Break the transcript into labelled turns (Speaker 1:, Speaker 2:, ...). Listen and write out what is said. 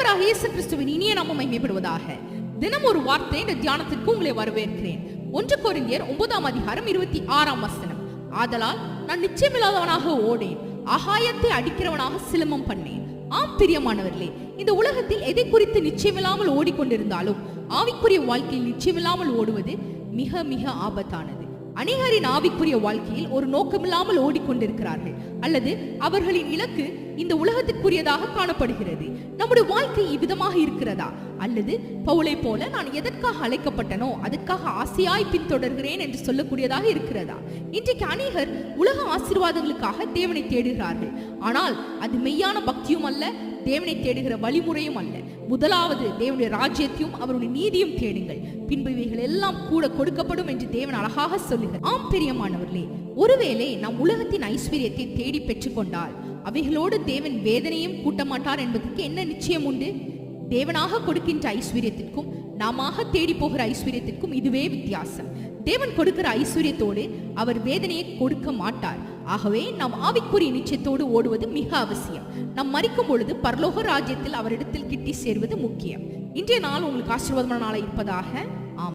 Speaker 1: ஆண்டவராகிய இயேசு கிறிஸ்துவின் இனிய நாமம் மகிமைப்படுவதாக. தினம் ஒரு வார்த்தை என்ற தியானத்திற்கு உங்களை வரவேற்கிறேன். 1 கொரிந்தியர் 9ஆம் அதிகாரம் 26ஆம் வசனம். ஆதலால் நான் நிச்சயமில்லாதவனாக ஓடேன், ஆகாயத்தை அடிக்கிறவனாக சிலம்பம் பண்ணேன். ஆம் பிரியமானவர்களே, இந்த உலகத்தில் எதை குறித்து நிச்சயமில்லாமல் ஓடிக்கொண்டிருந்தாலும் ஆவிக்குரிய வாழ்க்கையில் நிச்சயமில்லாமல் ஓடுவது மிக மிக ஆபத்தானது. அநேகரின் ஆவிக்குரிய வாழ்க்கையில் ஒரு நோக்கமில்லாமல் ஓடிக்கொண்டிருக்கிறார்கள், அல்லது அவர்களின் இலக்கு இந்த உலகத்திற்குரியதாக காணப்படுகிறது. நம்முடைய வாழ்க்கை இவ்விதமாக இருக்கிறதா? அல்லது பவுலை போல நான் எதற்காக அழைக்கப்பட்டனோ அதற்காக ஆசையாய் பின்தொடர்கிறேன் என்று சொல்லக்கூடியதாக இருக்கிறதா? இன்றைக்கு அநேகர் உலக ஆசீர்வாதங்களுக்காக தேவனை தேடுகிறார்கள். ஆனால் அது மெய்யான பக்தியும் அல்ல, தேவனை தேடுகிற வழிமுறையும் அல்ல. முதலாவது தேவனுடைய ராஜ்யத்தையும் அவருடைய நீதியும் தேடுங்கள், பின்பு இவைகள் எல்லாம் கூட கொடுக்கப்படும் என்று தேவன் அழகாக சொல்லுகிறார். ஆம் பிரியமானவர்களே, ஒருவேளை நாம் உலகத்தின் ஐஸ்வர்யத்தை தேடி பெற்றுக்கொண்டால் அவைகளோடு தேவன் வேதனையும் கூட்ட மாட்டார் என்பதற்கு என்ன நிச்சயம் உண்டு? தேவனாக கொடுக்கின்ற ஐஸ்வர்யத்திற்கும் நாம தேடி போகிற ஐஸ்வர்யத்திற்கும் இதுவே வித்தியாசம். தேவன் கொடுக்கிற ஐஸ்வர்யத்தோடு அவர் வேதனையை கொடுக்க மாட்டார். ஆகவே நாம் ஆவிக்குரிய நிச்சயத்தோடு ஓடுவது மிக அவசியம். நாம் மரிக்கும் பொழுது பரலோக ராஜ்யத்தில் அவரிடத்தில் கிட்டி சேர்வது முக்கியம். இன்றைய நாள் உங்களுக்கு ஆசீர்வாதமான நாளாக இருப்பதாக.